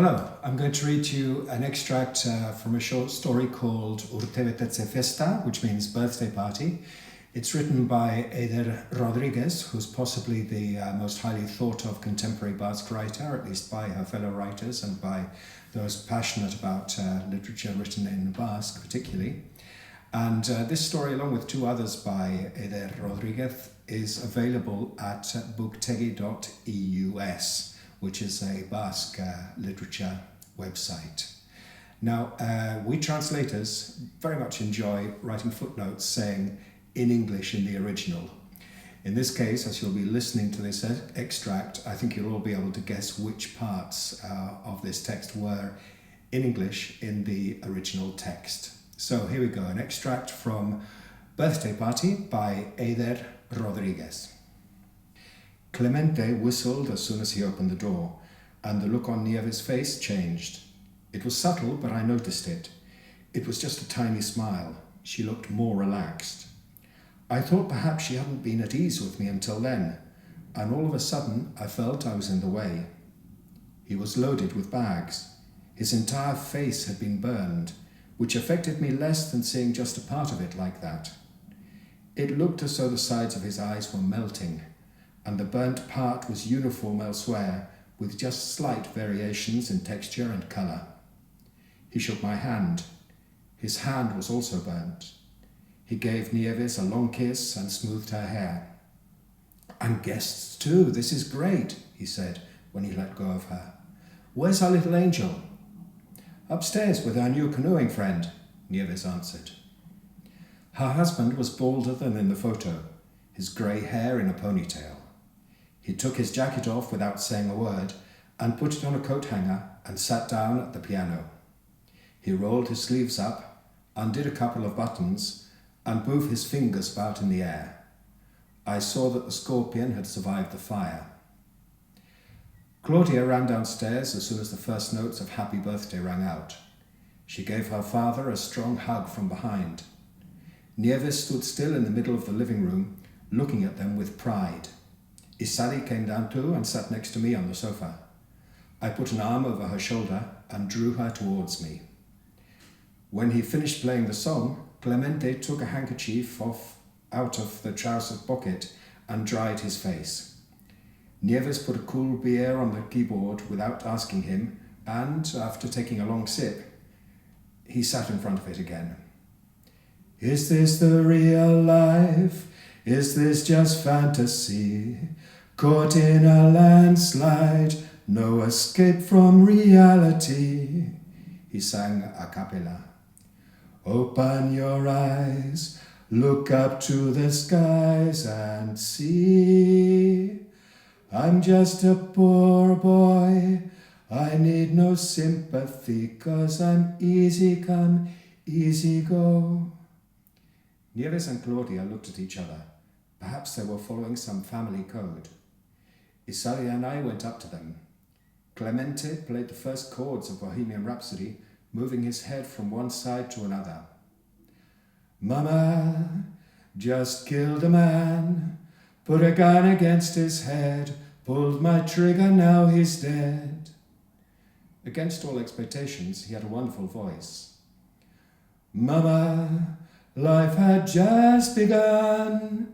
Hello, I'm going to read you an extract from a short story called Urtebetetze Festa, which means birthday party. It's written by Eider Rodriguez, who's possibly the most highly thought of contemporary Basque writer, at least by her fellow writers and by those passionate about literature written in Basque particularly. And this story, along with two others by Eider Rodriguez, is available at booktegi.eus, which is a Basque literature website. Now, we translators very much enjoy writing footnotes saying in English in the original. In this case, as you'll be listening to this extract, I think you'll all be able to guess which parts of this text were in English in the original text. So here we go, an extract from Birthday Party by Eider Rodriguez. Clemente whistled as soon as he opened the door, and the look on Nieve's face changed. It was subtle, but I noticed it. It was just a tiny smile. She looked more relaxed. I thought perhaps she hadn't been at ease with me until then, and all of a sudden I felt I was in the way. He was loaded with bags. His entire face had been burned, which affected me less than seeing just a part of it like that. It looked as though the sides of his eyes were melting, and the burnt part was uniform elsewhere, with just slight variations in texture and colour. He shook my hand. His hand was also burnt. He gave Nieves a long kiss and smoothed her hair. "And guests too, this is great," he said when he let go of her. "Where's our little angel?" "Upstairs with our new canoeing friend," Nieves answered. Her husband was balder than in the photo, his grey hair in a ponytail. He took his jacket off without saying a word and put it on a coat hanger and sat down at the piano. He rolled his sleeves up, undid a couple of buttons, and moved his fingers about in the air. I saw that the scorpion had survived the fire. Claudia ran downstairs as soon as the first notes of Happy Birthday rang out. She gave her father a strong hug from behind. Nieves stood still in the middle of the living room, looking at them with pride. Isali came down too and sat next to me on the sofa. I put an arm over her shoulder and drew her towards me. When he finished playing the song, Clemente took a handkerchief out of the trousers pocket and dried his face. Nieves put a cool beer on the keyboard without asking him, and, after taking a long sip, he sat in front of it again. "Is this the real life? Is this just fantasy? Caught in a landslide, no escape from reality," he sang a cappella. "Open your eyes, look up to the skies and see. I'm just a poor boy, I need no sympathy, 'cause I'm easy come, easy go." Nieves and Claudia looked at each other. Perhaps they were following some family code. Isali and I went up to them. Clemente played the first chords of Bohemian Rhapsody, moving his head from one side to another. "Mama just killed a man, put a gun against his head, pulled my trigger, now he's dead." Against all expectations, he had a wonderful voice. "Mama, life had just begun,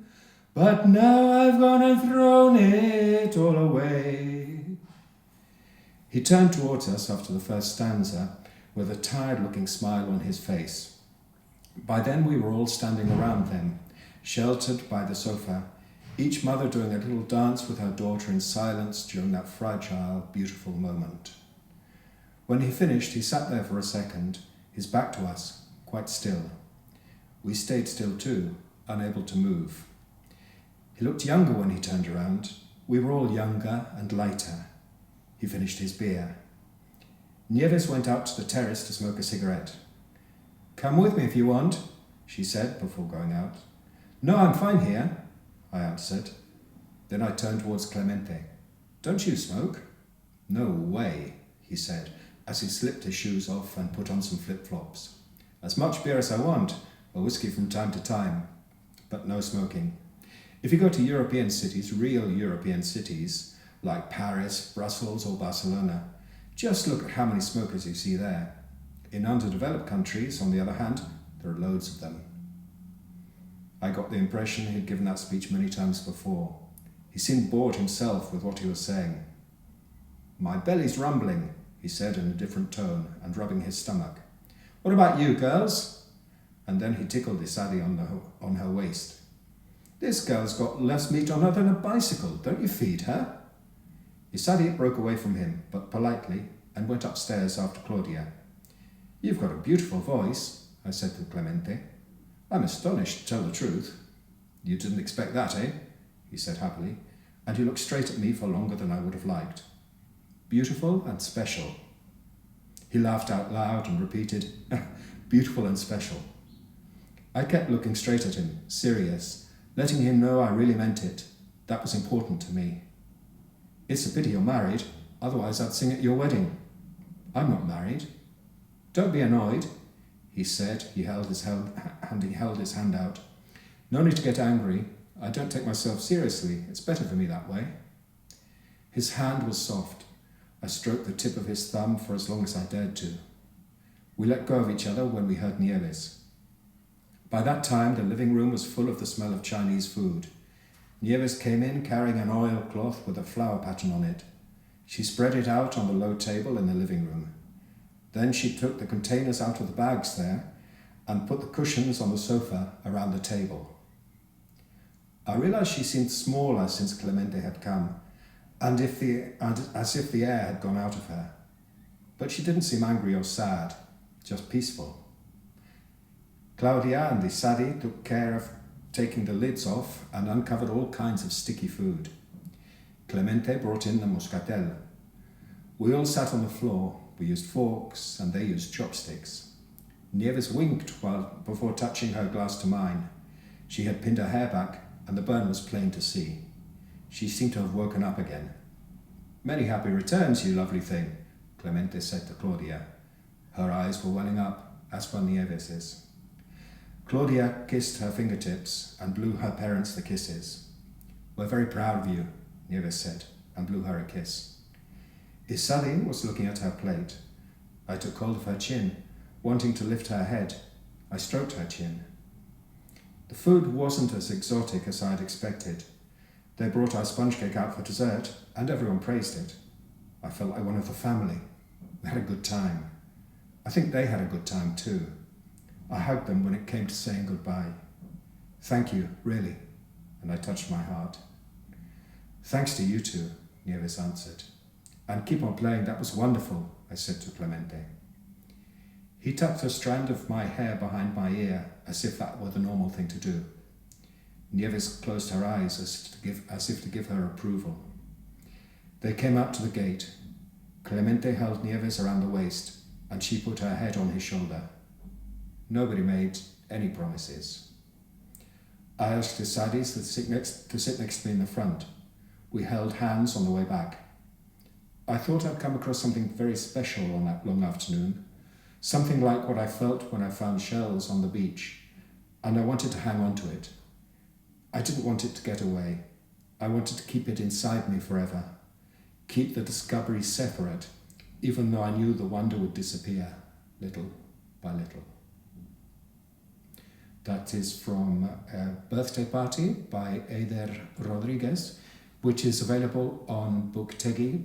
but now I've gone and thrown it all away." He turned towards us after the first stanza with a tired-looking smile on his face. By then we were all standing around them, sheltered by the sofa, each mother doing a little dance with her daughter in silence during that fragile, beautiful moment. When he finished, he sat there for a second, his back to us, quite still. We stayed still too, unable to move. He looked younger when he turned around. We were all younger and lighter. He finished his beer. Nieves went out to the terrace to smoke a cigarette. "Come with me if you want," she said before going out. "No, I'm fine here," I answered. Then I turned towards Clemente. "Don't you smoke?" "No way," he said, as he slipped his shoes off and put on some flip-flops. "As much beer as I want, a whiskey from time to time, but no smoking. If you go to European cities, real European cities, like Paris, Brussels or Barcelona, Just look at how many smokers you see there. In underdeveloped countries, on the other hand, there are loads of them. I got the impression he'd given that speech many times before. He seemed bored himself with what he was saying. "My belly's rumbling," he said in a different tone and rubbing his stomach. "What about you, girls?" And then he tickled Isadi on her waist. "This girl's got less meat on her than a bicycle. Don't you feed her?" Isadi broke away from him, but politely, and went upstairs after Claudia. "You've got a beautiful voice," I said to Clemente. "I'm astonished, to tell the truth." "You didn't expect that, eh?" he said happily, and he looked straight at me for longer than I would have liked. "Beautiful and special." He laughed out loud and repeated, "Beautiful and special." I kept looking straight at him, serious, letting him know I really meant it. That was important to me. "It's a pity you're married, otherwise I'd sing at your wedding." "I'm not married." "Don't be annoyed," he said. He held his hand out. "No need to get angry. I don't take myself seriously. It's better for me that way." His hand was soft. I stroked the tip of his thumb for as long as I dared to. We let go of each other when we heard Nieves. By that time, the living room was full of the smell of Chinese food. Nieves came in carrying an oilcloth with a flower pattern on it. She spread it out on the low table in the living room. Then she took the containers out of the bags there and put the cushions on the sofa around the table. I realized she seemed smaller since Clemente had come, and as if the air had gone out of her. But she didn't seem angry or sad, just peaceful. Claudia and Isadi took care of taking the lids off and uncovered all kinds of sticky food. Clemente brought in the moscatel. We all sat on the floor. We used forks and they used chopsticks. Nieves winked before touching her glass to mine. She had pinned her hair back and the burn was plain to see. She seemed to have woken up again. "Many happy returns, you lovely thing," Clemente said to Claudia. Her eyes were welling up, as were Nieves's. Claudia kissed her fingertips and blew her parents the kisses. "We're very proud of you," Nieves said, and blew her a kiss. Isadi was looking at her plate. I took hold of her chin, wanting to lift her head. I stroked her chin. The food wasn't as exotic as I had expected. They brought our sponge cake out for dessert, and everyone praised it. I felt like one of the family. We had a good time. I think they had a good time too. I hugged them when it came to saying goodbye. "Thank you, really," and I touched my heart. "Thanks to you two," Nieves answered. "And keep on playing, that was wonderful," I said to Clemente. He tucked a strand of my hair behind my ear, as if that were the normal thing to do. Nieves closed her eyes as if to give her approval. They came out to the gate. Clemente held Nieves around the waist, and she put her head on his shoulder. Nobody made any promises. I asked Isadi to sit next to me in the front. We held hands on the way back. I thought I'd come across something very special on that long afternoon, something like what I felt when I found shells on the beach, and I wanted to hang on to it. I didn't want it to get away. I wanted to keep it inside me forever, keep the discovery separate, even though I knew the wonder would disappear, little by little. That is from A Birthday Party by Eider Rodriguez, which is available on booktegi.eus.